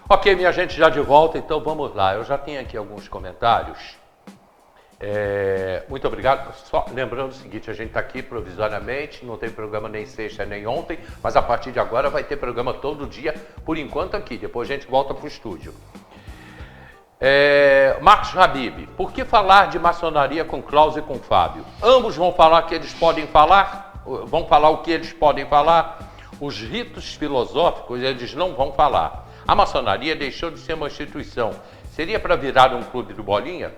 Ok, minha gente, já de volta, então vamos lá. Eu já tenho aqui alguns comentários. Muito obrigado. Só lembrando o seguinte, a gente está aqui provisoriamente, não tem programa nem sexta nem ontem, mas a partir de agora vai ter programa todo dia, por enquanto aqui, depois a gente volta para o estúdio. Marcos Habib, por que falar de maçonaria com Klaus e com Fábio? Ambos vão falar que eles podem falar, vão falar o que eles podem falar. Os ritos filosóficos eles não vão falar. A maçonaria deixou de ser uma instituição. Seria para virar um clube do Bolinha?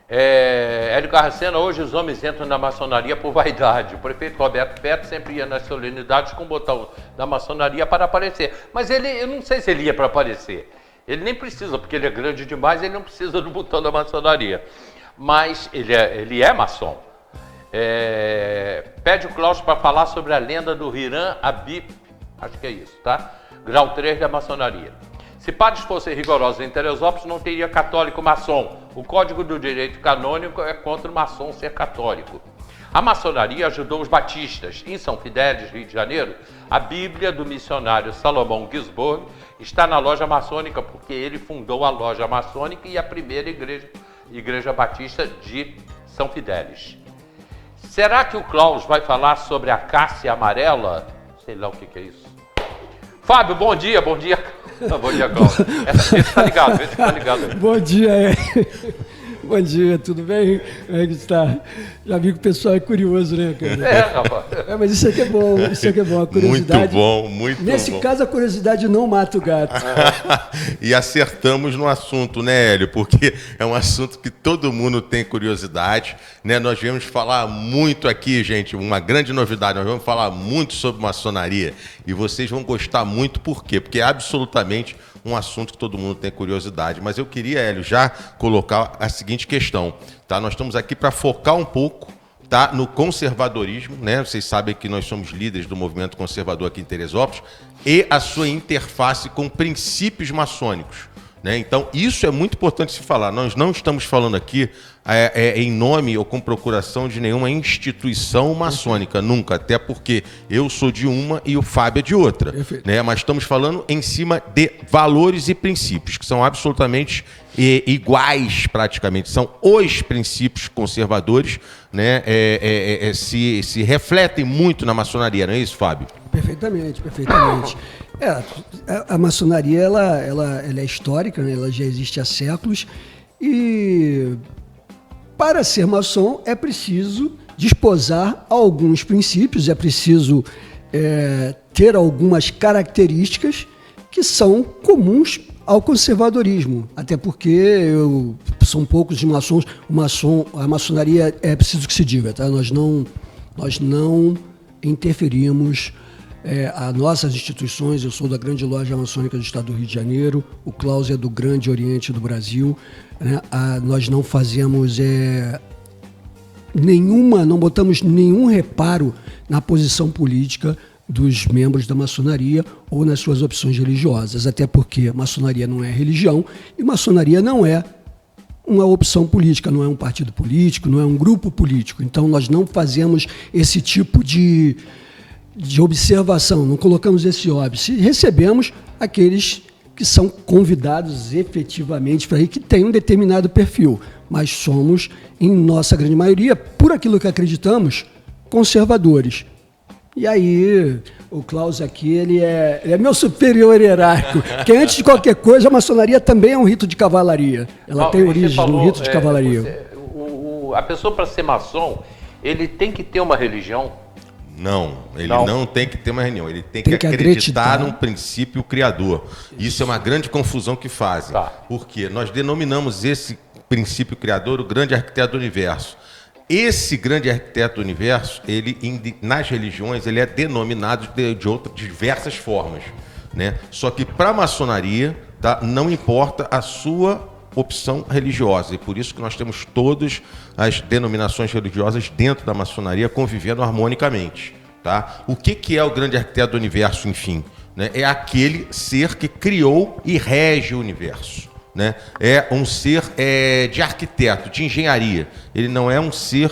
Hélio Carracena, hoje os homens entram na maçonaria por vaidade. O prefeito Roberto Petro sempre ia nas solenidades com o botão da maçonaria para aparecer. Mas eu não sei se ele ia para aparecer. Ele nem precisa, porque ele é grande demais, ele não precisa do botão da maçonaria. Mas ele é maçom. Pede o Klaus para falar sobre a lenda do Hiram Abip. Acho que é isso, tá? Grau 3 da maçonaria. Se padres fossem rigorosos em Teresópolis, não teria católico maçom. O Código do Direito Canônico é contra o maçom ser católico. A maçonaria ajudou os batistas. Em São Fidélis, Rio de Janeiro, a Bíblia do missionário Salomão Gisborne está na loja maçônica, porque ele fundou a loja maçônica e a primeira igreja batista de São Fidélis. Será que o Klaus vai falar sobre a cássia amarela? Sei lá o que é isso. Fábio, bom dia, bom dia. Bom dia, Klaus. Esse tá ligado, esse tá ligado. Bom dia, Bom dia, tudo bem? Como é que está? Já vi que o pessoal é curioso, né, cara? Rapaz. Mas isso aqui é bom, a curiosidade. Muito bom. Nesse caso, a curiosidade não mata o gato. E acertamos no assunto, né, Hélio? Porque é um assunto que todo mundo tem curiosidade, né? Nós viemos falar muito aqui, gente, uma grande novidade, nós vamos falar muito sobre maçonaria e vocês vão gostar muito, por quê? Porque é absolutamente um assunto que todo mundo tem curiosidade. Mas eu queria, Hélio, já colocar a seguinte questão, tá? Nós estamos aqui para focar um pouco, tá, no conservadorismo, né? Vocês sabem que nós somos líderes do movimento conservador aqui em Teresópolis e a sua interface com princípios maçônicos, né? Então, isso é muito importante se falar. Nós não estamos falando aqui em nome ou com procuração de nenhuma instituição maçônica, nunca, até porque eu sou de uma e o Fábio é de outra, né? Mas estamos falando em cima de valores e princípios, que são absolutamente iguais, praticamente. São os princípios conservadores, né? Se refletem muito na maçonaria, não é isso, Fábio? Perfeitamente. A maçonaria ela é histórica, né? Ela já existe há séculos e para ser maçom é preciso desposar alguns princípios, é preciso ter algumas características que são comuns ao conservadorismo, até porque são poucos de maçons. A maçonaria é preciso que se diga, tá? Nós não interferimos as nossas instituições. Eu sou da Grande Loja Maçônica do Estado do Rio de Janeiro, o Klaus é do Grande Oriente do Brasil, né? Nós não fazemos não botamos nenhum reparo na posição política dos membros da maçonaria ou nas suas opções religiosas, até porque maçonaria não é religião e maçonaria não é uma opção política, não é um partido político, não é um grupo político. Então nós não fazemos esse tipo de observação, não colocamos esse óbice. Recebemos aqueles que são convidados efetivamente para ir, que têm um determinado perfil, mas somos, em nossa grande maioria, por aquilo que acreditamos, conservadores. E aí, o Klaus aqui, ele é meu superior hierárquico, que antes de qualquer coisa, a maçonaria também é um rito de cavalaria. Ela tem origem no rito de cavalaria. A pessoa, para ser maçom, ele tem que ter uma religião? Não, ele não tem que ter uma religião, ele tem que acreditar num princípio criador. Isso é uma grande confusão que fazem, porque nós denominamos esse princípio criador o grande arquiteto do universo. Esse grande arquiteto do universo, nas religiões, ele é denominado de diversas formas, né? Só que para a maçonaria, tá, não importa a sua opção religiosa, e por isso que nós temos todas as denominações religiosas dentro da maçonaria convivendo harmonicamente, tá? O que é o grande arquiteto do universo, enfim, né? É aquele ser que criou e rege o universo, né? É um ser de arquiteto, de engenharia. Ele não é um ser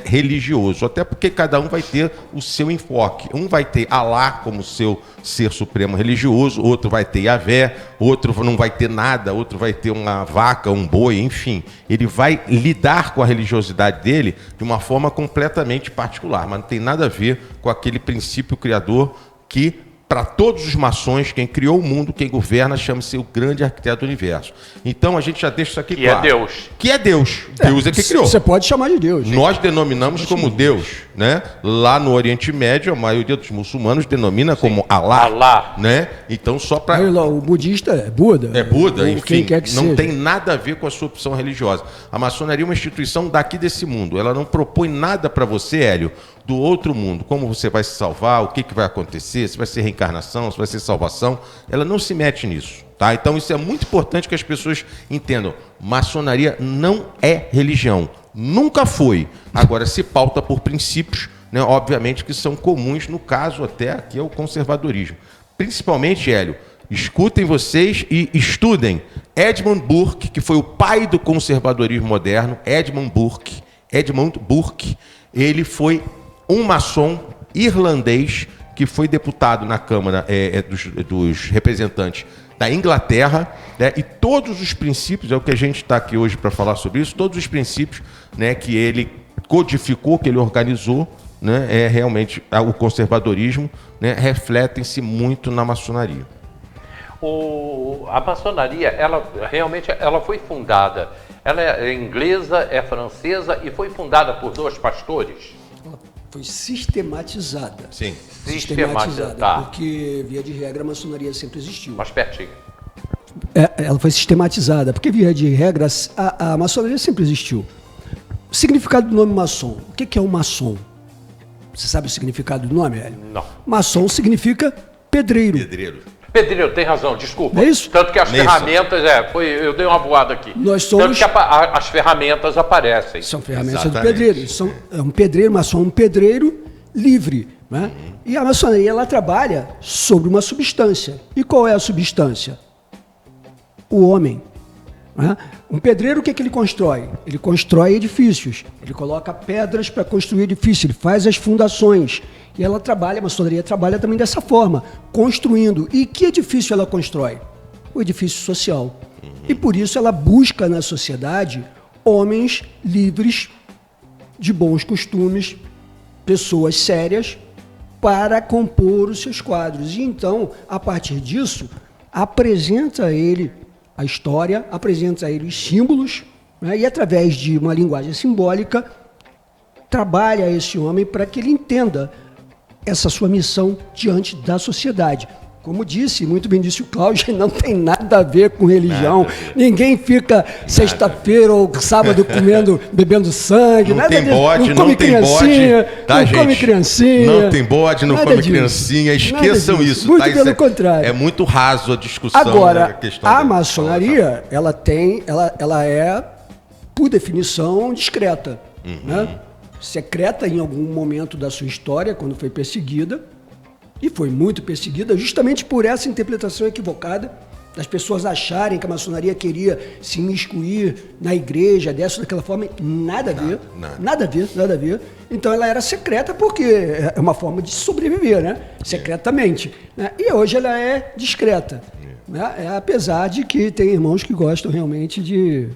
religioso, até porque cada um vai ter o seu enfoque. Um vai ter Alá como seu ser supremo religioso, outro vai ter Yahvé, outro não vai ter nada, outro vai ter uma vaca, um boi, enfim. Ele vai lidar com a religiosidade dele de uma forma completamente particular, mas não tem nada a ver com aquele princípio criador que, para todos os maçons, quem criou o mundo, quem governa, chama-se o grande arquiteto do universo. Então a gente já deixa isso aqui claro. Que é Deus. Que é Deus. Deus é que criou. Você pode chamar de Deus. Nós denominamos como Deus, né? Lá no Oriente Médio, a maioria dos muçulmanos denomina como Alá. Alá. Né? Então só para... O budista é Buda. É Buda, enfim, quem quer que não seja. tem nada a ver com a sua opção religiosa. A maçonaria é uma instituição daqui desse mundo. Ela não propõe nada para você, Hélio, do outro mundo. Como você vai se salvar, o que vai acontecer, se vai ser reencarnação, se vai ser salvação. Ela não se mete nisso. Tá? Então isso é muito importante que as pessoas entendam. Maçonaria não é religião. Nunca foi. Agora, se pauta por princípios, né, obviamente que são comuns, no caso até aqui é o conservadorismo. Principalmente, Hélio, escutem vocês e estudem Edmund Burke, que foi o pai do conservadorismo moderno. Edmund Burke, ele foi um maçom irlandês que foi deputado na Câmara dos Representantes da Inglaterra, né, e todos os princípios, é o que a gente está aqui hoje para falar sobre isso, todos os princípios, né, que ele codificou, que ele organizou, né, realmente o conservadorismo, né, refletem-se muito na maçonaria. A maçonaria, ela realmente foi fundada, ela é inglesa, é francesa e foi fundada por 2 pastores. Foi sistematizada. Sim. Sistematizada, tá. Porque, via de regra, a maçonaria sempre existiu. Mais pertinho. Ela foi sistematizada, porque, via de regra, a maçonaria sempre existiu. O significado do nome maçom. O que é um maçom? Você sabe o significado do nome, Hélio? Não. Maçom significa pedreiro. Pedreiro, tem razão, desculpa. É isso? Tanto que as ferramentas, eu dei uma voada aqui. Nós somos... Tanto que as ferramentas aparecem. São ferramentas do pedreiro. É um pedreiro, maçom, um pedreiro livre. Né? E a maçonaria, ela trabalha sobre uma substância. E qual é a substância? O homem. Né? Um pedreiro, o que ele constrói? Ele constrói edifícios. Ele coloca pedras para construir edifícios. Ele faz as fundações. E ela trabalha, a maçonaria trabalha também dessa forma, construindo. E que edifício ela constrói? O edifício social. E por isso ela busca na sociedade homens livres, de bons costumes, pessoas sérias, para compor os seus quadros. E então, a partir disso, apresenta a ele a história, apresenta a ele os símbolos, né, e através de uma linguagem simbólica, trabalha esse homem para que ele entenda essa sua missão diante da sociedade. Como disse, muito bem disse o Cláudio, não tem nada a ver com religião. Ninguém fica sexta-feira ou sábado bebendo sangue. Não tem bode, não tem bode. Tá, gente? Não come criancinha. Não tem bode, não come criancinha. Esqueçam isso. Muito tá? pelo contrário. É muito raso a discussão. Agora, né, a questão a maçonaria, ela é, por definição, discreta. Né? Secreta em algum momento da sua história, quando foi perseguida, e foi muito perseguida justamente por essa interpretação equivocada das pessoas acharem que a maçonaria queria se imiscuir na igreja dessa ou daquela forma. Nada a ver. Então ela era secreta porque é uma forma de sobreviver, né? Secretamente. Né? E hoje ela é discreta. Né? Apesar de que tem irmãos que gostam realmente de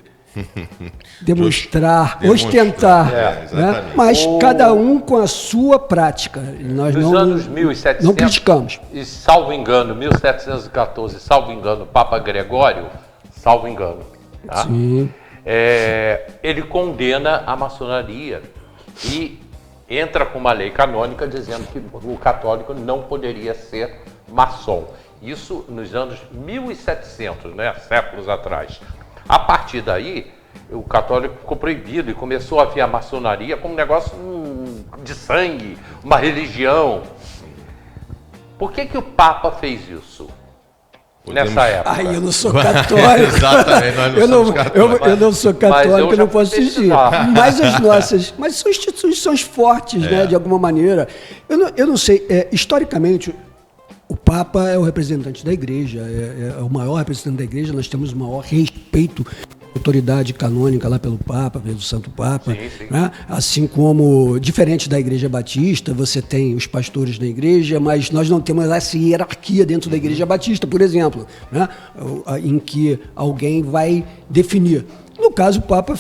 demonstrar, ostentar, né? Mas cada um com a sua prática. Nós nos anos 1700, não criticamos. E salvo engano, 1714, salvo engano, Papa Gregório, salvo engano, tá? Sim. Ele condena a maçonaria e entra com uma lei canônica dizendo que o católico não poderia ser maçom. Isso nos anos 1700, né? Séculos atrás. A partir daí, o católico ficou proibido e começou a ver a maçonaria como um negócio de sangue, uma religião. Por que o Papa fez isso nessa época? Eu não sou católico. Exatamente, nós não somos católicos. Eu não sou católico, eu não posso dizer. Mas são instituições fortes, né, de alguma maneira. Eu não sei, historicamente, o Papa é o representante da igreja, é o maior representante da igreja, nós temos o maior respeito, autoridade canônica lá pelo Papa, pelo Santo Papa. Sim, sim. Né? Assim como, diferente da Igreja Batista, você tem os pastores da igreja, mas nós não temos essa hierarquia dentro da Igreja Batista, por exemplo, né? Em que alguém vai definir. No caso, o Papa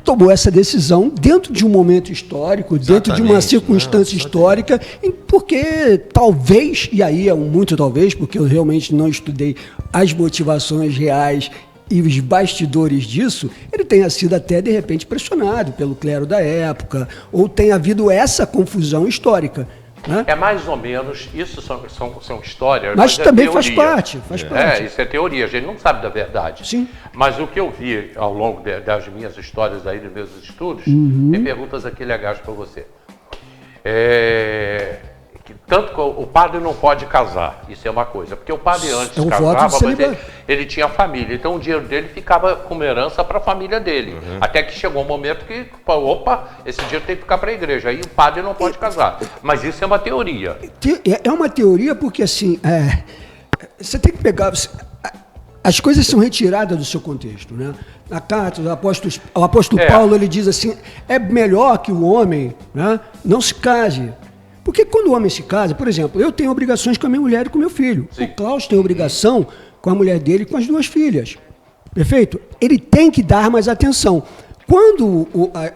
tomou essa decisão dentro de um momento histórico, dentro de uma circunstância histórica, porque talvez, e aí é um muito talvez, porque eu realmente não estudei as motivações reais e os bastidores disso, ele tenha sido até, de repente, pressionado pelo clero da época, ou tenha havido essa confusão histórica. Né? É mais ou menos, isso são histórias, mas é também teoria. faz parte. Isso é teoria, a gente não sabe da verdade. Sim. Mas o que eu vi ao longo das minhas histórias aí, dos meus estudos, tem perguntas aqui legais para você. Tanto que o padre não pode casar, isso é uma coisa, porque o padre antes casava, mas ele tinha família, então o dinheiro dele ficava como herança para a família dele, até que chegou um momento que, opa, esse dinheiro tem que ficar para a igreja, aí o padre não pode casar, mas isso é uma teoria. É uma teoria porque, assim, você tem que pegar... As coisas são retiradas do seu contexto, né? Na carta, o apóstolo Paulo, ele diz assim, é melhor que o homem, né, não se case. Porque quando o homem se casa, por exemplo, eu tenho obrigações com a minha mulher e com o meu filho. Sim. O Klaus tem obrigação com a mulher dele e com as 2 filhas. Perfeito? Ele tem que dar mais atenção. Quando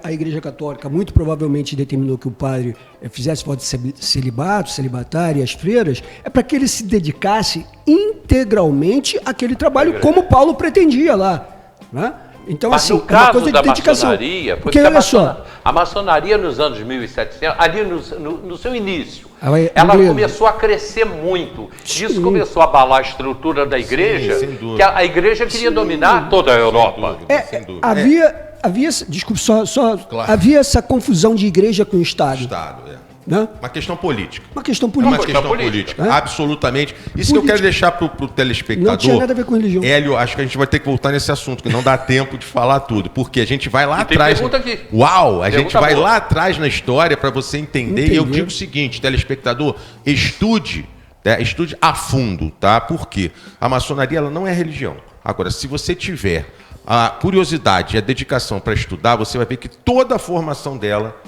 a Igreja Católica muito provavelmente determinou que o padre fizesse voto de celibato, celibatário e as freiras, é para que ele se dedicasse integralmente àquele trabalho como Paulo pretendia lá. Né? Então, mas assim, no caso é uma coisa de dedicação. Maçonaria, porque olha só, a maçonaria nos anos 1700, ali no seu início, ela começou a crescer muito. Sim. Isso começou a abalar a estrutura da igreja, que a igreja queria dominar toda a Europa. Sem dúvida. Claro. Havia essa confusão de igreja com Estado. Né? Uma questão política. Uma questão política. Uma questão política. Absolutamente. Isso que eu quero deixar para o telespectador. Não tinha nada a ver com religião. Hélio, acho que a gente vai ter que voltar nesse assunto, que não dá tempo de falar tudo. Porque a gente vai lá atrás. Pergunta aqui. Uau! A gente vai lá atrás na história para você entender. E eu digo o seguinte, telespectador, estude a fundo, tá? Por quê? A maçonaria ela não é religião. Agora, se você tiver a curiosidade e a dedicação para estudar, você vai ver que toda a formação dela,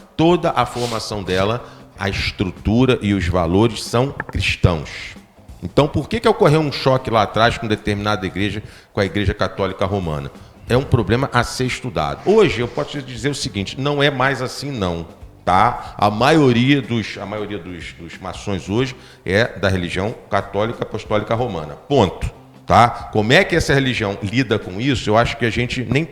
a estrutura e os valores são cristãos. Então, por que ocorreu um choque lá atrás com determinada igreja, com a Igreja Católica Romana? É um problema a ser estudado. Hoje, eu posso te dizer o seguinte, não é mais assim não, tá? A maioria dos maçons hoje é da religião católica apostólica romana, ponto, tá? Como é que essa religião lida com isso? Eu acho que a gente nem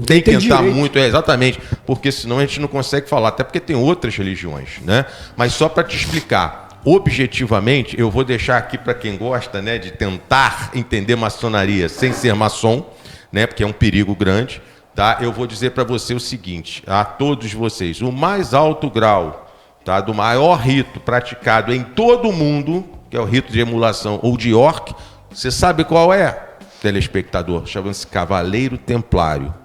tem que entrar muito, exatamente, porque senão a gente não consegue falar, até porque tem outras religiões, né? Mas só para te explicar, objetivamente, eu vou deixar aqui para quem gosta, né, de tentar entender maçonaria sem ser maçom, né, porque é um perigo grande, tá? Eu vou dizer para você o seguinte, a todos vocês, o mais alto grau, tá, do maior rito praticado em todo o mundo, que é o rito de emulação ou de York, você sabe qual é, telespectador? Chama-se Cavaleiro Templário.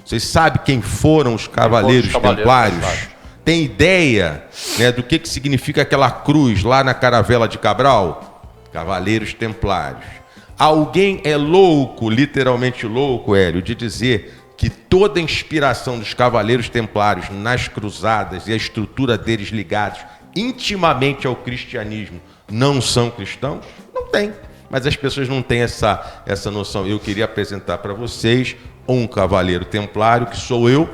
Vocês sabem quem foram os Cavaleiros Templários? Tem ideia, né, do que significa aquela cruz lá na Caravela de Cabral? Cavaleiros Templários. Alguém é louco, literalmente louco, Hélio, de dizer que toda a inspiração dos Cavaleiros Templários nas cruzadas e a estrutura deles ligados intimamente ao cristianismo não são cristãos? Não tem. Mas as pessoas não têm essa noção. Eu queria apresentar para vocês um cavaleiro templário, que sou eu,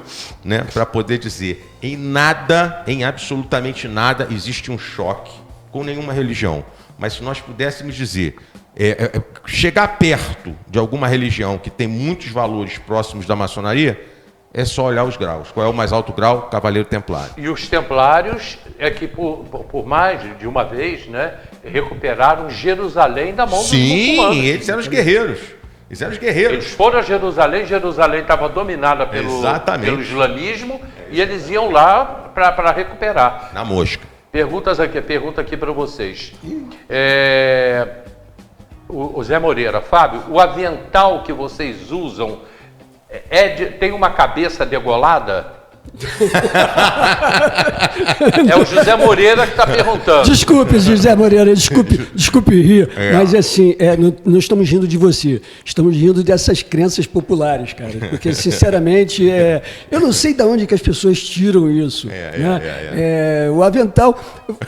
né, para poder dizer, em absolutamente nada, existe um choque com nenhuma religião. Mas se nós pudéssemos dizer, chegar perto de alguma religião que tem muitos valores próximos da maçonaria, é só olhar os graus. Qual é o mais alto grau? Cavaleiro Templário. E os templários é que por mais de uma vez, né, recuperaram Jerusalém da mão dos muçulmanos. Sim, eles eram os guerreiros. Eles foram a Jerusalém estava dominada pelo islamismo e eles iam lá para recuperar. Na mosca. Pergunta aqui para vocês. O Zé Moreira, Fábio, o avental que vocês usam tem uma cabeça degolada? É o José Moreira que está perguntando. Desculpe, José Moreira, desculpe rir, mas assim, não estamos rindo de você, estamos rindo dessas crenças populares, cara, porque sinceramente, eu não sei de onde que as pessoas tiram isso. O avental,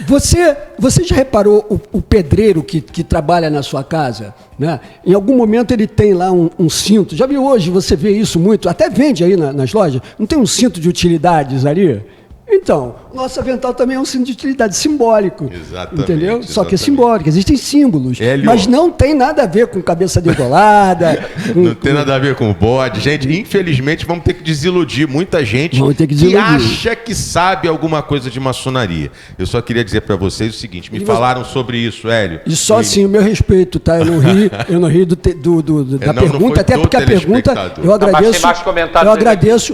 você já reparou o pedreiro que trabalha na sua casa? Né? Em algum momento ele tem lá um cinto, já viu hoje, você vê isso muito, até vende aí nas lojas, não tem um cinto de utilidades ali? Então, o nosso avental também é um símbolo de utilidade simbólico. Exatamente. Entendeu? Só que é simbólico, existem símbolos. Mas não tem nada a ver com cabeça degolada. Não tem nada a ver com bode. Gente, infelizmente vamos ter que desiludir muita gente que acha que sabe alguma coisa de maçonaria. Eu só queria dizer para vocês o seguinte, falaram sobre isso, Hélio. E só assim, o meu respeito, tá? Eu não ri da pergunta, até porque a pergunta,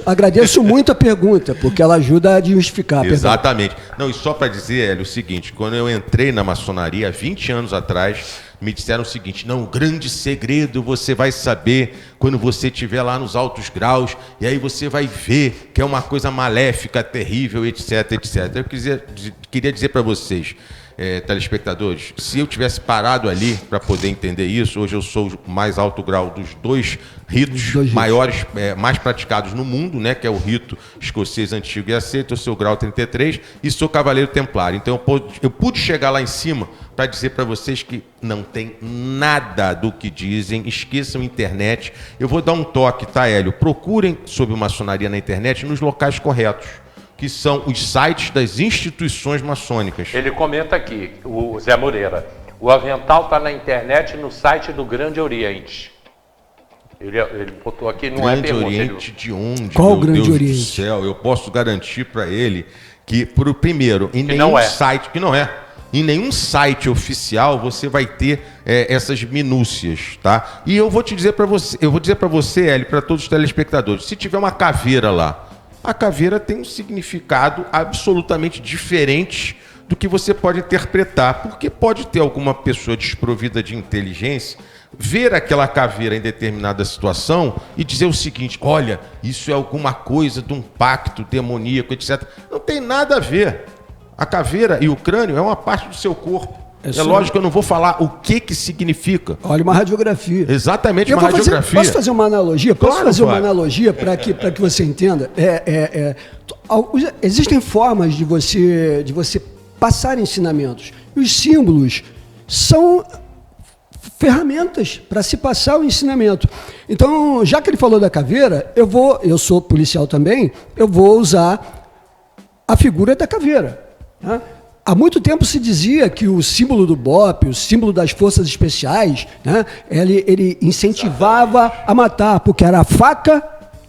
agradeço muito a pergunta, porque ela ajuda a justificar. Exatamente. Não, e só para dizer, Hélio, o seguinte, quando eu entrei na maçonaria, 20 anos atrás, me disseram o seguinte, não, o grande segredo você vai saber quando você estiver lá nos altos graus, e aí você vai ver que é uma coisa maléfica, terrível, etc, etc. Eu queria dizer para vocês, telespectadores, se eu tivesse parado ali para poder entender isso, hoje eu sou o mais alto grau dos dois ritos maiores, mais praticados no mundo, né, que é o rito escocês antigo e aceito, eu sou o grau 33 e sou cavaleiro templário. Então eu pude chegar lá em cima para dizer para vocês que não tem nada do que dizem, esqueçam a internet. Eu vou dar um toque, tá, Hélio? Procurem sobre maçonaria na internet nos locais corretos, que são os sites das instituições maçônicas. Ele comenta aqui, o Zé Moreira, o avental está na internet no site do Grande Oriente. Ele botou aqui, não Grande é pergunta. Oriente de onde? Qual meu Grande Deus Oriente? do céu, eu posso garantir para ele que, primeiro, em nenhum site, que não é, em nenhum site oficial você vai ter essas minúcias, tá? E eu vou dizer para você, Hélio, para todos os telespectadores, se tiver uma caveira lá, a caveira tem um significado absolutamente diferente do que você pode interpretar, porque pode ter alguma pessoa desprovida de inteligência, ver aquela caveira em determinada situação e dizer o seguinte, olha, isso é alguma coisa de um pacto demoníaco, etc. Não tem nada a ver. A caveira e o crânio é uma parte do seu corpo. É lógico que eu não vou falar o que significa. Olha, uma radiografia. Exatamente, uma radiografia. Posso fazer uma analogia? Uma analogia para que você entenda? Existem formas de você passar ensinamentos. Os símbolos são ferramentas para se passar o ensinamento. Então, já que ele falou da caveira, eu sou policial também, eu vou usar a figura da caveira. Né? Há muito tempo se dizia que o símbolo do BOPE, o símbolo das forças especiais, né, ele incentivava a matar, porque era a faca,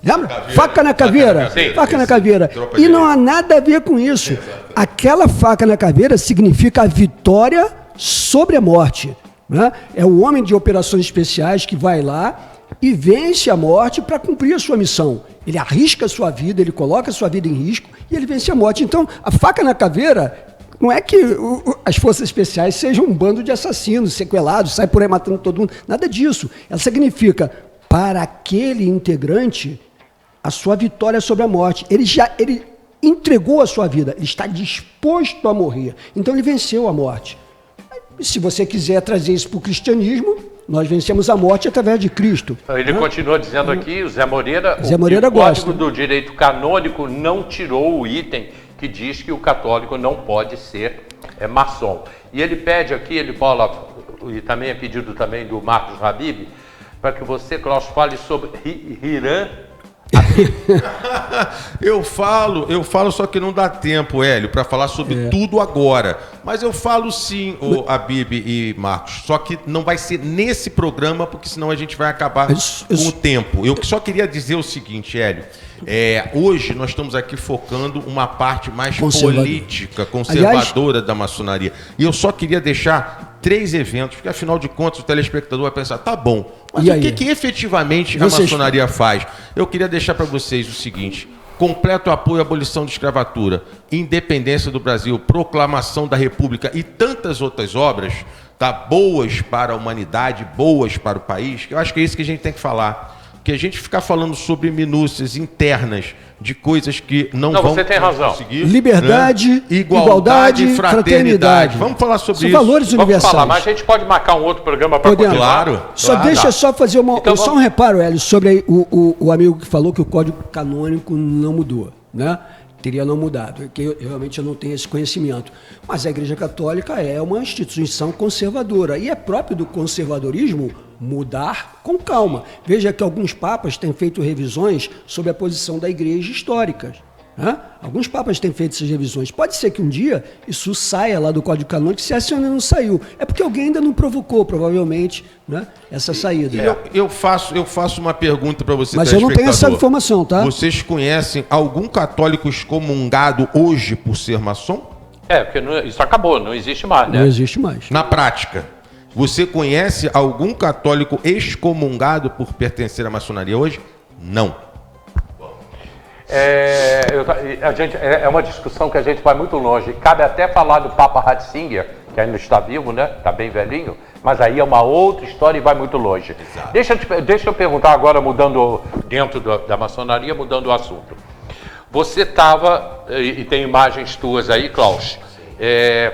lembra? Faca na caveira. Faca na caveira. E não há nada a ver com isso. Aquela faca na caveira significa a vitória sobre a morte. Né? É o homem de operações especiais que vai lá e vence a morte para cumprir a sua missão. Ele arrisca a sua vida, ele coloca a sua vida em risco e ele vence a morte. Então, a faca na caveira não é que as forças especiais sejam um bando de assassinos, sequelados, sai por aí matando todo mundo. Nada disso. Ela significa, para aquele integrante, a sua vitória sobre a morte. Ele entregou a sua vida, ele está disposto a morrer. Então, ele venceu a morte. Se você quiser trazer isso para o cristianismo, nós vencemos a morte através de Cristo. Ele continua dizendo aqui, o Zé Moreira, o Código do Direito Canônico não tirou o item que diz que o católico não pode ser maçom. E ele pede aqui, ele fala, e também é pedido também do Marcos Habib, para que você, Klaus, fale sobre Hirã. Eu falo, só que não dá tempo, Hélio, para falar sobre tudo agora. Mas eu falo sim, Habib e Marcos, só que não vai ser nesse programa, porque senão a gente vai acabar com o tempo. Eu só queria dizer o seguinte, Hélio, hoje nós estamos aqui focando uma parte mais política, conservadora da maçonaria. E eu só queria deixar 3 eventos, porque afinal de contas o telespectador vai pensar, tá bom, mas o que efetivamente a maçonaria faz? Eu queria deixar para vocês o seguinte: completo apoio à abolição de escravatura, independência do Brasil, proclamação da República e tantas outras obras, tá, boas para a humanidade, boas para o país. Eu acho que é isso que a gente tem que falar. Porque a gente ficar falando sobre minúcias internas de coisas que não, Não, vão você tem razão. conseguir. Liberdade, né? igualdade, fraternidade. Vamos falar sobre São isso. valores Vamos universais. falar, mas a gente pode marcar um outro programa para Podemos. continuar. Claro. Só claro. deixa só fazer Então só um vamos- reparo, Hélio, sobre o amigo que falou que o Código Canônico não mudou, né? Teria não mudado, que eu realmente não tenho esse conhecimento. Mas a Igreja Católica é uma instituição conservadora e é próprio do conservadorismo mudar com calma. Veja que alguns papas têm feito revisões sobre a posição da Igreja históricas. Né? Alguns papas têm feito essas revisões. Pode ser que um dia isso saia lá do Código Canônico, se essa ainda não saiu. É porque alguém ainda não provocou, provavelmente, né, essa saída. Eu faço uma pergunta para você, Mas eu não tenho essa telespectador. informação, tá? Vocês conhecem algum católico excomungado hoje por ser maçom? Porque isso acabou, não existe mais, né? Não existe mais. Na prática, você conhece algum católico excomungado por pertencer à maçonaria hoje? Não. É uma discussão que a gente vai muito longe. Cabe até falar do Papa Ratzinger, que ainda está vivo, né? Está bem velhinho, mas aí é uma outra história e vai muito longe. Deixa eu perguntar agora, mudando dentro da maçonaria, mudando o assunto. Você estava, e tem imagens tuas aí, Klaus,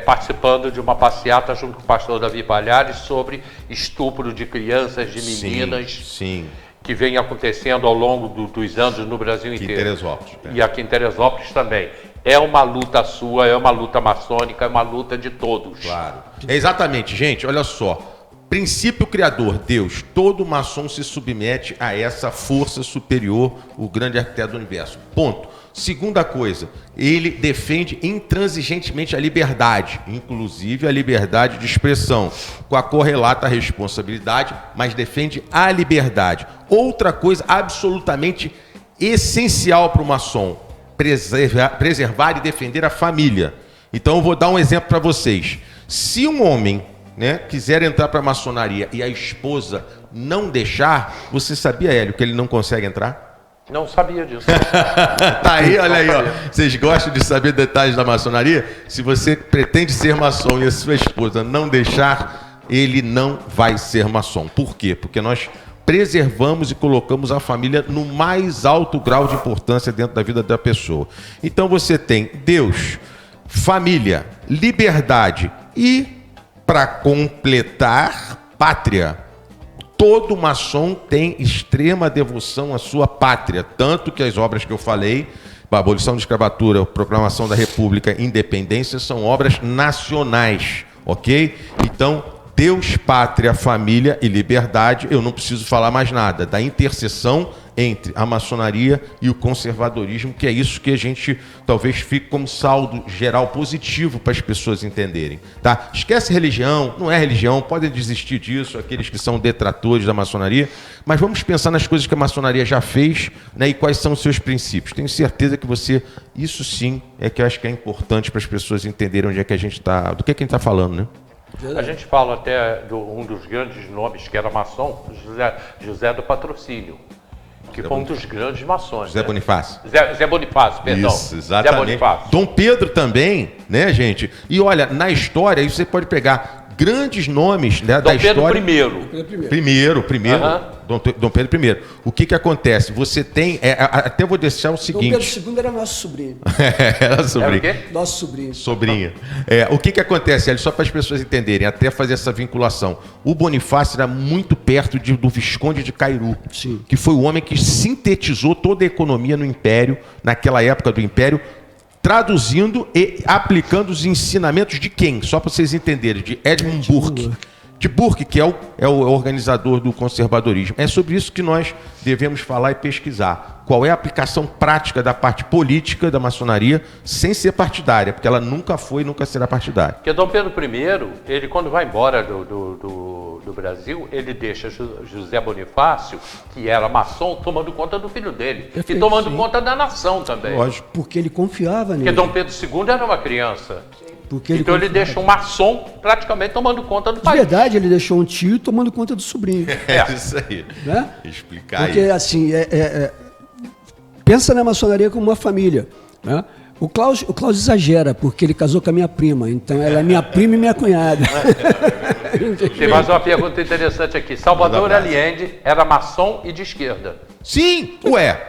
participando de uma passeata junto com o pastor Davi Palhares sobre estupro de crianças, de meninas. Sim. Que vem acontecendo ao longo dos anos no Brasil inteiro. Em Teresópolis. E aqui em Teresópolis também. É uma luta sua, é uma luta maçônica, é uma luta de todos. Claro. Exatamente, gente, olha só. Princípio criador, Deus. Todo maçom se submete a essa força superior, o grande arquiteto do universo. Ponto. Segunda coisa, ele defende intransigentemente a liberdade, inclusive a liberdade de expressão, com a correlata responsabilidade, mas defende a liberdade. Outra coisa absolutamente essencial para o maçom, preservar e defender a família. Então eu vou dar um exemplo para vocês. Se um homem, né, quiser entrar para a maçonaria e a esposa não deixar, você sabia, Hélio, que ele não consegue entrar? Não sabia disso. Tá aí, olha aí, ó. Vocês gostam de saber detalhes da maçonaria? Se você pretende ser maçom e a sua esposa não deixar, ele não vai ser maçom. Por quê? Porque nós preservamos e colocamos a família no mais alto grau de importância dentro da vida da pessoa. Então você tem Deus, família, liberdade e, para completar, pátria. Todo maçom tem extrema devoção à sua pátria, tanto que as obras que eu falei, a abolição da escravatura, a proclamação da República, independência, são obras nacionais, ok? Então, Deus, pátria, família e liberdade, eu não preciso falar mais nada, da interseção entre a maçonaria e o conservadorismo, que é isso que a gente talvez fique como saldo geral positivo para as pessoas entenderem, tá? Esquece religião, não é religião, podem desistir disso, aqueles que são detratores da maçonaria, mas vamos pensar nas coisas que a maçonaria já fez, né, e quais são os seus princípios. Tenho certeza que isso sim é que eu acho que é importante para as pessoas entenderem onde é que a gente está, do que a gente está falando, né? A gente fala até de um dos grandes nomes que era maçom, José do Patrocínio, que foi um dos grandes maçons. José Bonifácio. Zé Bonifácio, perdão. Isso, exatamente. Zé Bonifácio. Dom Pedro também, né, gente? E olha, na história, aí você pode pegar grandes nomes, né, da história. Dom Pedro I. Primeiro. Aham. Dom Pedro I. O que acontece? Você tem... até vou deixar o seguinte... Dom Pedro II era nosso sobrinho. Era sobrinho. Era o quê? Nosso sobrinho. Sobrinha. O que acontece, Hélio? Só para as pessoas entenderem, até fazer essa vinculação. O Bonifácio era muito perto do Visconde de Cairu, Sim. que foi o homem que sintetizou toda a economia no Império, naquela época do Império, traduzindo e aplicando os ensinamentos de quem? Só para vocês entenderem, de Edmund Burke. De Burke, que é o organizador do conservadorismo. É sobre isso que nós devemos falar e pesquisar. Qual é a aplicação prática da parte política da maçonaria, sem ser partidária, porque ela nunca foi e nunca será partidária. Porque Dom Pedro I, ele quando vai embora do Brasil, ele deixa José Bonifácio, que era maçom, tomando conta do filho dele. Perfeito, e tomando sim. conta da nação também. Lógico. Porque ele confiava nele. Porque Dom Pedro II era uma criança. Porque Então ele confiava. deixa um maçom praticamente tomando conta do De país. verdade, ele deixou um tio tomando conta do sobrinho. É isso aí. Né? Explicar Porque, aí. assim, pensa na maçonaria como uma família. Né? O Klaus exagera, porque ele casou com a minha prima. Então, ela é minha prima e minha cunhada. Tem mais uma pergunta interessante aqui. Salvador Allende era maçom e de esquerda. Sim,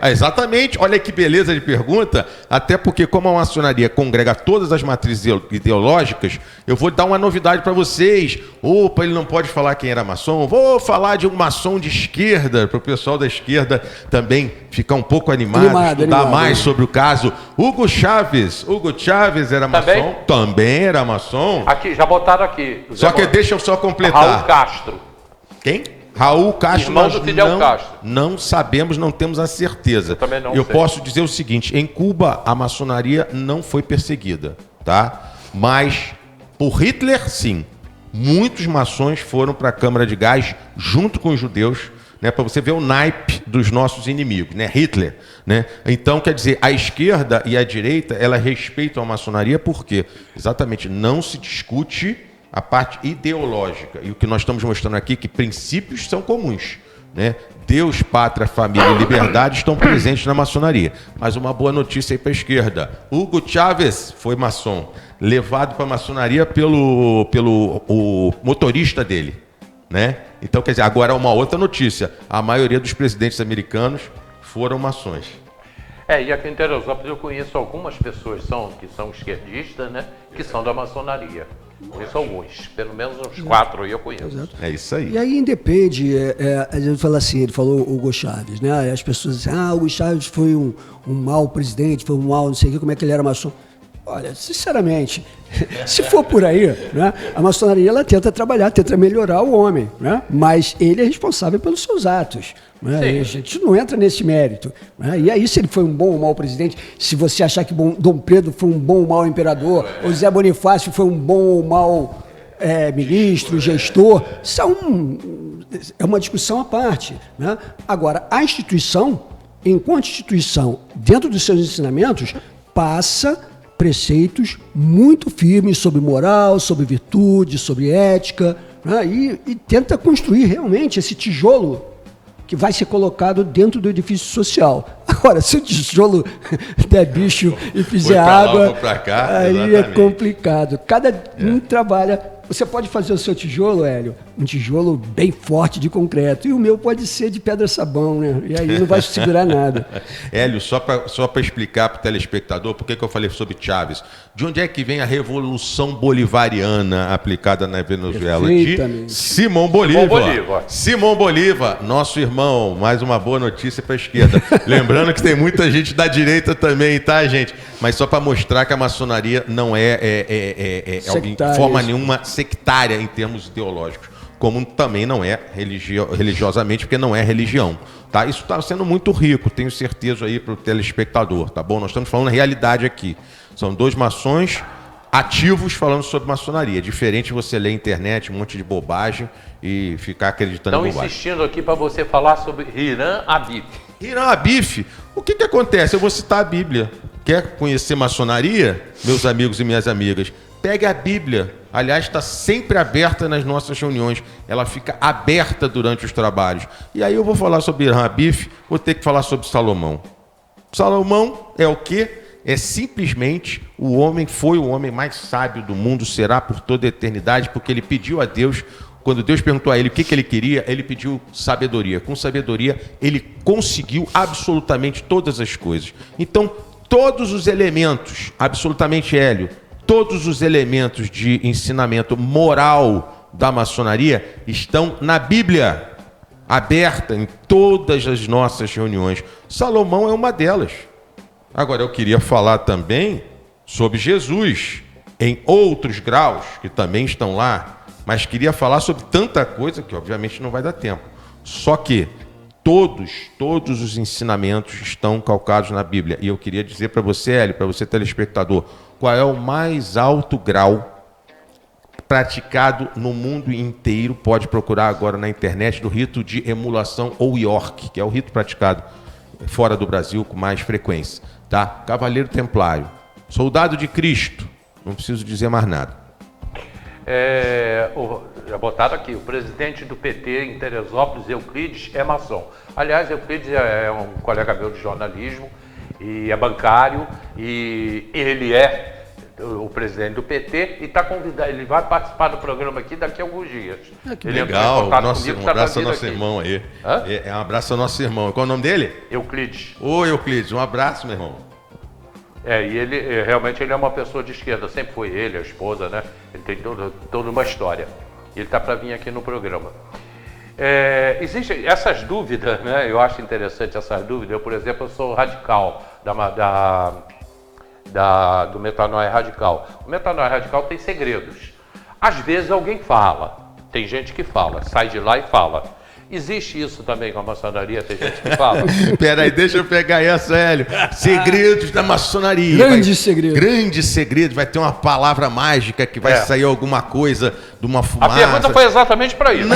exatamente. Olha que beleza de pergunta. Até porque, como a maçonaria congrega todas as matrizes ideológicas, eu vou dar uma novidade para vocês. Opa, ele não pode falar quem era maçom. Vou falar de um maçom de esquerda, para o pessoal da esquerda também ficar um pouco animado, estudar mais sobre o caso. Hugo Chávez era maçom? Também era maçom. Aqui, já botaram aqui. Só que deixa eu só completar. Raul Castro. Quem? Raul Castro, irmão do Fidel Castro. Não sabemos, não temos a certeza. Eu também não sei. Posso dizer o seguinte, em Cuba a maçonaria não foi perseguida, tá? Mas por Hitler, sim. Muitos maçons foram para a Câmara de Gás junto com os judeus, né, para você ver o naipe dos nossos inimigos, né? Hitler, né? Então, quer dizer, a esquerda e a direita, elas respeitam a maçonaria porque exatamente não se discute a parte ideológica. E o que nós estamos mostrando aqui é que princípios são comuns, né? Deus, pátria, família e liberdade estão presentes na maçonaria. Mas uma boa notícia aí para a esquerda. Hugo Chávez foi maçom, levado para a maçonaria pelo o motorista dele, né? Então, quer dizer, agora uma outra notícia. A maioria dos presidentes americanos foram maçons. E aqui em Teresópolis eu conheço algumas pessoas que são esquerdistas, né? Que são da maçonaria. Conheço alguns, pelo menos uns 4 aí eu conheço. Exato. É isso aí. E aí independe, a gente fala assim, ele falou o Hugo Chávez, né? As pessoas dizem, o Hugo Chávez foi um mau presidente, foi um mau não sei o que, como é que ele era maçom. Olha, sinceramente, se for por aí, né, a maçonaria ela tenta trabalhar, tenta melhorar o homem, né? Mas ele é responsável pelos seus atos. Né? A gente não entra nesse mérito. Né? E aí, se ele foi um bom ou mau presidente, se você achar que Dom Pedro foi um bom ou mau imperador, ou Zé Bonifácio foi um bom ou mau ministro, gestor, isso é uma discussão à parte. Né? Agora, a instituição, enquanto instituição, dentro dos seus ensinamentos, passa preceitos muito firmes sobre moral, sobre virtude, sobre ética, né? E tenta construir realmente esse tijolo que vai ser colocado dentro do edifício social. Agora, se o tijolo der bicho e fizer água, aí é complicado. Cada um trabalha. Você pode fazer o seu tijolo, Hélio, um tijolo bem forte de concreto, e o meu pode ser de pedra-sabão, né? E aí não vai segurar nada. Hélio, só para explicar para o telespectador por que eu falei sobre Chávez. De onde é que vem a Revolução Bolivariana aplicada na Venezuela? De Simão Bolívar. Simão Bolívar, nosso irmão. Mais uma boa notícia para a esquerda. Lembrando que tem muita gente da direita também, tá, gente? Mas só para mostrar que a maçonaria não é de forma nenhuma sectária em termos ideológicos, como também não é religiosamente, porque não é religião. Tá? Isso está sendo muito rico, tenho certeza aí para o telespectador, tá bom? Nós estamos falando a realidade aqui. São 2 maçons ativos falando sobre maçonaria. É diferente você ler internet, um monte de bobagem e ficar acreditando em bobagem. Estão insistindo aqui para você falar sobre Hiram Abip. Hiram Abip, o que acontece? Eu vou citar a Bíblia. Quer conhecer maçonaria, meus amigos e minhas amigas? Pegue a Bíblia. Aliás, está sempre aberta nas nossas reuniões. Ela fica aberta durante os trabalhos. E aí eu vou falar sobre Hiram Abip, vou ter que falar sobre Salomão. Salomão é o quê? É simplesmente foi o homem mais sábio do mundo, será por toda a eternidade, porque ele pediu a Deus, quando Deus perguntou a ele o que ele queria, ele pediu sabedoria. Com sabedoria, ele conseguiu absolutamente todas as coisas. Então, todos os elementos, absolutamente, Hélio, todos os elementos de ensinamento moral da maçonaria estão na Bíblia, aberta em todas as nossas reuniões. Salomão é uma delas. Agora, eu queria falar também sobre Jesus, em outros graus, que também estão lá, mas queria falar sobre tanta coisa que, obviamente, não vai dar tempo. Só que todos os ensinamentos estão calcados na Bíblia. E eu queria dizer para você, Hélio, para você telespectador, qual é o mais alto grau praticado no mundo inteiro, pode procurar agora na internet, do rito de emulação ou York, que é o rito praticado fora do Brasil com mais frequência. Tá? Cavaleiro Templário, soldado de Cristo, não preciso dizer mais nada. Já botaram aqui, o presidente do PT em Teresópolis, Euclides, é maçom. Aliás, Euclides é um colega meu de jornalismo e é bancário, e ele o presidente do PT, e está convidado. Ele vai participar do programa aqui daqui a alguns dias. Que ele legal, um abraço ao nosso irmão aí. Um abraço ao nosso irmão. Qual é o nome dele? Euclides. Ô, Euclides, um abraço, meu irmão. E ele realmente ele é uma pessoa de esquerda, sempre foi ele, a esposa, né? Ele tem toda uma história. Ele está para vir aqui no programa. Existem essas dúvidas, né? Eu acho interessante essas dúvidas. Eu, por exemplo, eu sou radical do Metanoia Radical. O Metanoia Radical tem segredos. Às vezes alguém fala, tem gente que fala, sai de lá e fala. Existe isso também com a maçonaria? Tem gente que fala? Peraí, deixa eu pegar essa, Hélio. Segredos da maçonaria. Grandes segredos. Grandes segredos. Vai ter uma palavra mágica que vai sair alguma coisa de uma fumaça. A pergunta foi exatamente para isso.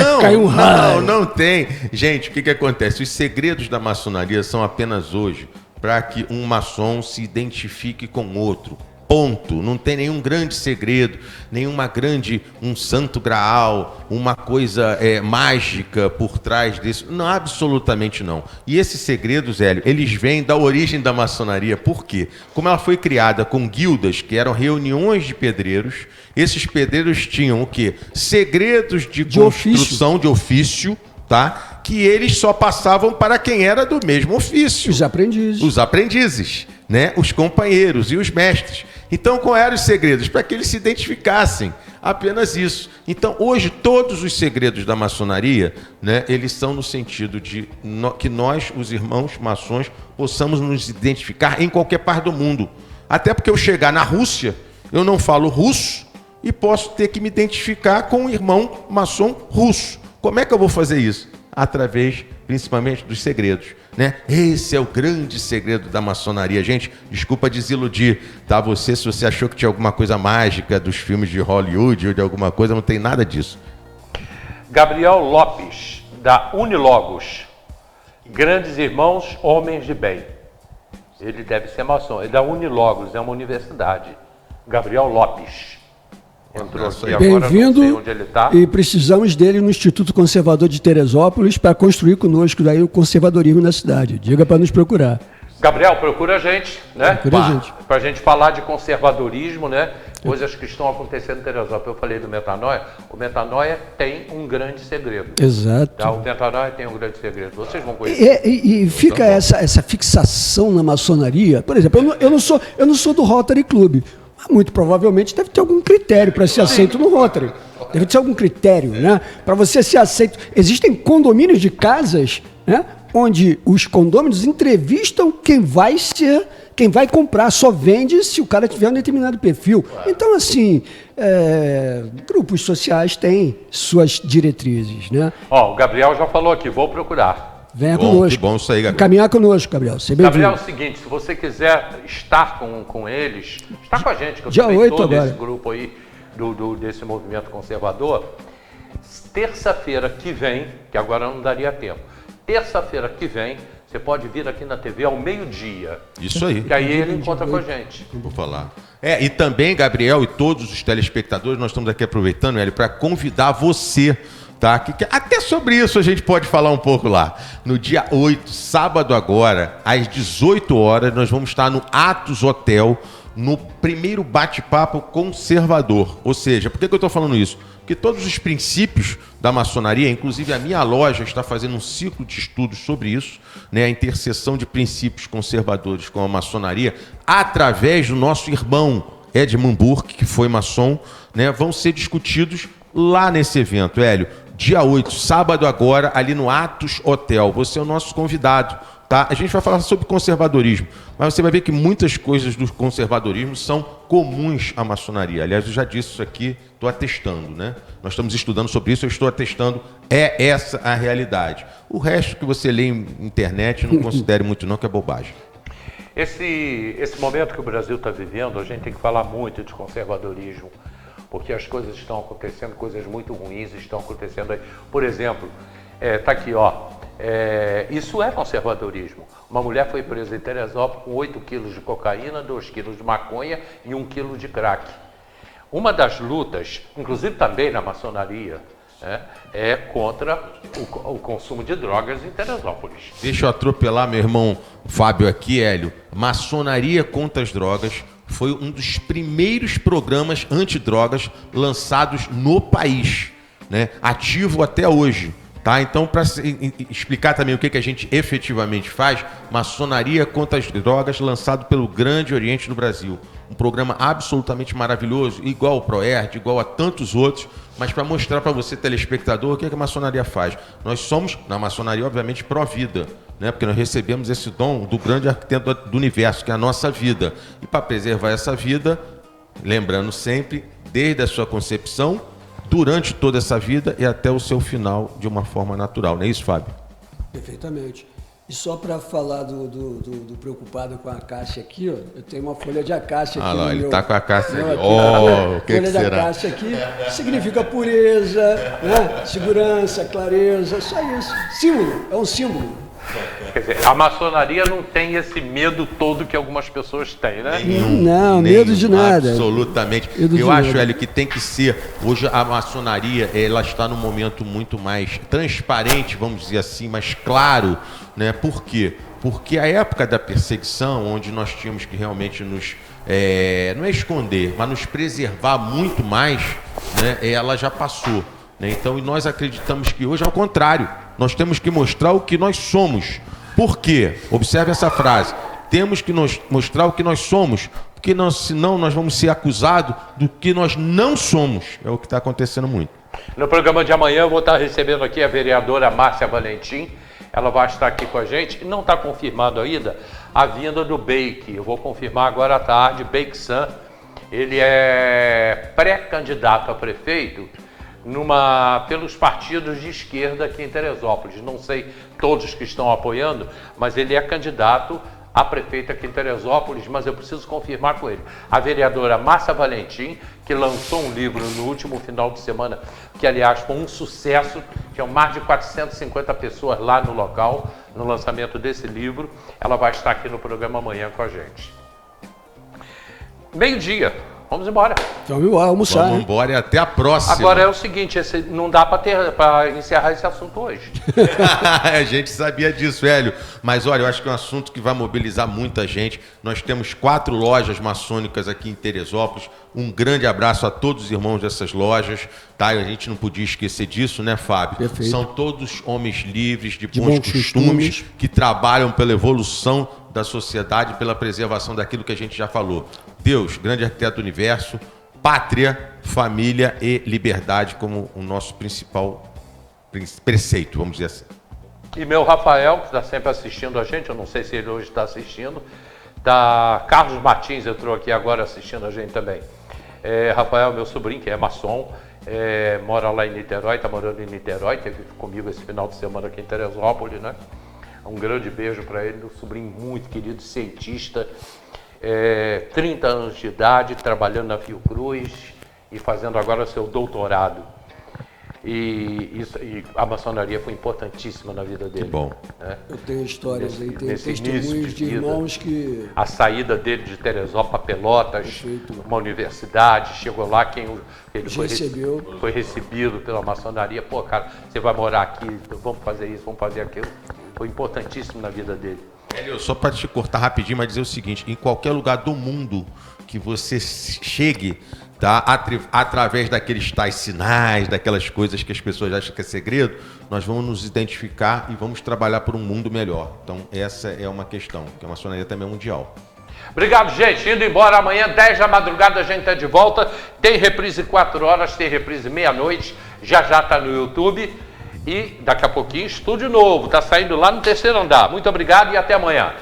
Não tem. Gente, o que acontece? Os segredos da maçonaria são apenas hoje para que um maçom se identifique com outro. Ponto. Não tem nenhum grande segredo, um santo graal, uma coisa mágica por trás disso. Não, absolutamente não. E esses segredos, Hélio, eles vêm da origem da maçonaria. Por quê? Como ela foi criada com guildas, que eram reuniões de pedreiros, esses pedreiros tinham o quê? Segredos de construção, de ofício, tá? Que eles só passavam para quem era do mesmo ofício. Os aprendizes. Os aprendizes, né? Os companheiros e os mestres. Então, qual eram os segredos? Para que eles se identificassem. Apenas isso. Então, hoje, todos os segredos da maçonaria, né, eles são no sentido de que nós, os irmãos maçons, possamos nos identificar em qualquer parte do mundo. Até porque eu chegar na Rússia, eu não falo russo e posso ter que me identificar com um irmão maçom russo. Como é que eu vou fazer isso? Através, principalmente, dos segredos, né? Esse é o grande segredo da maçonaria. Gente, desculpa desiludir, tá? Se você achou que tinha alguma coisa mágica dos filmes de Hollywood ou de alguma coisa, não tem nada disso. Gabriel Lopes, da Unilogos. Grandes irmãos, homens de bem. Ele deve ser maçom. É da Unilogos, é uma universidade. Gabriel Lopes. Entrou aqui agora, bem-vindo, não sei onde ele está. E precisamos dele no Instituto Conservador de Teresópolis para construir conosco daí o conservadorismo na cidade. Diga para nos procurar. Gabriel, procura a gente, né? Procura a gente. Para a gente falar de conservadorismo, né? Coisas que estão acontecendo em Teresópolis. Eu falei do Metanoia. O Metanoia tem um grande segredo. Exato. Tá? O Metanoia tem um grande segredo. Vocês vão conhecer. E fica essa fixação na maçonaria. Por exemplo, eu não sou do Rotary Club. Muito provavelmente deve ter algum critério para ser aceito no Rotary. Deve ter algum critério, né? Para você ser aceito. Existem condomínios de casas, né? Onde os condôminos entrevistam quem vai comprar. Só vende se o cara tiver um determinado perfil. Então, assim, grupos sociais têm suas diretrizes, né? O Gabriel já falou aqui, vou procurar. Venha conosco. Que bom isso aí, Gabriel. Caminhar conosco, Gabriel. Gabriel, é o seguinte, se você quiser estar com eles, está com a gente, que eu dia também 8 estou agora. nesse grupo aí, desse movimento conservador. Terça-feira que vem, que agora não daria tempo, terça-feira que vem, você pode vir aqui na TV ao meio-dia. Isso aí. Que aí ele encontra com a gente. Vou falar. E também, Gabriel, e todos os telespectadores, nós estamos aqui aproveitando, Hélio, para convidar você, tá? Até sobre isso a gente pode falar um pouco lá. No dia 8, sábado agora, às 18 horas, nós vamos estar no Atos Hotel, no primeiro bate-papo conservador. Ou seja, por que eu estou falando isso? Porque todos os princípios da maçonaria, inclusive a minha loja está fazendo um ciclo de estudos sobre isso, né? A interseção de princípios conservadores com a maçonaria, através do nosso irmão Edmund Burke, que foi maçom, né? Vão ser discutidos lá nesse evento, Hélio. Dia 8, sábado agora, ali no Atos Hotel. Você é o nosso convidado, tá? A gente vai falar sobre conservadorismo, mas você vai ver que muitas coisas do conservadorismo são comuns à maçonaria. Aliás, eu já disse isso aqui, estou atestando, né? Nós estamos estudando sobre isso, eu estou atestando, é essa a realidade. O resto que você lê em internet, não considere muito não, que é bobagem. Esse momento que o Brasil está vivendo, a gente tem que falar muito de conservadorismo, porque as coisas estão acontecendo, coisas muito ruins estão acontecendo aí. Por exemplo, tá aqui, isso é conservadorismo. Uma mulher foi presa em Teresópolis com 8 quilos de cocaína, 2 quilos de maconha e 1 quilo de crack. Uma das lutas, inclusive também na maçonaria, é contra o consumo de drogas em Teresópolis. Deixa eu atropelar meu irmão Fábio aqui, Hélio. Maçonaria contra as drogas foi um dos primeiros programas antidrogas lançados no país, né? Ativo até hoje. Tá? Então, para explicar também o que a gente efetivamente faz, Maçonaria contra as Drogas, lançado pelo Grande Oriente do Brasil. Um programa absolutamente maravilhoso, igual ao ProERD, igual a tantos outros, mas para mostrar para você, telespectador, o que a maçonaria faz. Nós somos, na maçonaria, obviamente, pró-vida, né? Porque nós recebemos esse dom do grande arquiteto do universo, que é a nossa vida. E para preservar essa vida, lembrando sempre, desde a sua concepção, durante toda essa vida e até o seu final de uma forma natural. Não é isso, Fábio? Perfeitamente. E só para falar do preocupado com a caixa aqui, ó, eu tenho uma folha de acácia aqui. Ah, lá, ele está com a caixa aqui. O que folha da acácia aqui significa pureza, né? Segurança, clareza, só isso. Símbolo, é um símbolo. Quer dizer, a maçonaria não tem esse medo todo que algumas pessoas têm, né? Não, medo de nada. Absolutamente. Eu acho, Hélio, que tem que ser. Hoje a maçonaria, ela está num momento muito mais transparente, vamos dizer assim, mais claro, né? Por quê? Porque a época da perseguição, onde nós tínhamos que realmente nos não é esconder, mas nos preservar muito mais, né? Ela já passou. Então, e nós acreditamos que hoje é o contrário. Nós temos que mostrar o que nós somos. Por quê? Observe essa frase. Temos que mostrar o que nós somos, porque senão nós vamos ser acusados do que nós não somos. É o que está acontecendo muito. No programa de amanhã eu vou estar recebendo aqui a vereadora Márcia Valentim. Ela vai estar aqui com a gente. E não está confirmado ainda a vinda do Bake. Eu vou confirmar agora à tarde. Bake San, ele é pré-candidato a prefeito pelos partidos de esquerda aqui em Teresópolis. Não sei todos que estão apoiando, mas ele é candidato a prefeito aqui em Teresópolis, mas eu preciso confirmar com ele. A vereadora Márcia Valentim, que lançou um livro no último final de semana, que aliás foi um sucesso, tinham mais de 450 pessoas lá no local, no lançamento desse livro. Ela vai estar aqui no programa amanhã com a gente. Meio-dia. Vamos embora. Vamos embora, almoçar. Vamos embora e até a próxima. Agora é o seguinte, não dá para encerrar esse assunto hoje. A gente sabia disso, Hélio. Mas olha, eu acho que é um assunto que vai mobilizar muita gente. Nós temos 4 lojas maçônicas aqui em Teresópolis. Um grande abraço a todos os irmãos dessas lojas. Tá? A gente não podia esquecer disso, né, Fábio? Perfeito. São todos homens livres, de bons costumes, que trabalham pela evolução da sociedade, pela preservação daquilo que a gente já falou. Deus, grande arquiteto do universo, pátria, família e liberdade como o nosso principal preceito, vamos dizer assim. E meu Rafael, que está sempre assistindo a gente, eu não sei se ele hoje está assistindo, Carlos Martins entrou aqui agora assistindo a gente também. Rafael, meu sobrinho, que é maçom, mora lá em Niterói, está morando em Niterói, esteve comigo esse final de semana aqui em Teresópolis, né? Um grande beijo para ele, um sobrinho muito querido, cientista, 30 anos de idade, trabalhando na Fiocruz e fazendo agora seu doutorado. E a maçonaria foi importantíssima na vida dele. Que bom. Né? Eu tenho histórias aí, tenho nesse testemunhos de irmãos que... A saída dele de Teresópolis para Pelotas, Perfeito. uma universidade, chegou lá, ele foi recebido pela maçonaria. Pô, cara, você vai morar aqui, vamos fazer isso, vamos fazer aquilo. Foi importantíssimo na vida dele. Hélio, só para te cortar rapidinho, mas dizer o seguinte, em qualquer lugar do mundo que você chegue, tá, através daqueles tais sinais, daquelas coisas que as pessoas acham que é segredo, nós vamos nos identificar e vamos trabalhar por um mundo melhor. Então essa é uma questão, que a maçonaria também é mundial. Obrigado, gente. Indo embora amanhã, 10 da madrugada, a gente está de volta. Tem reprise 4 horas, tem reprise meia-noite. Já está no YouTube. E daqui a pouquinho, estúdio novo. Está saindo lá no 3º andar. Muito obrigado e até amanhã.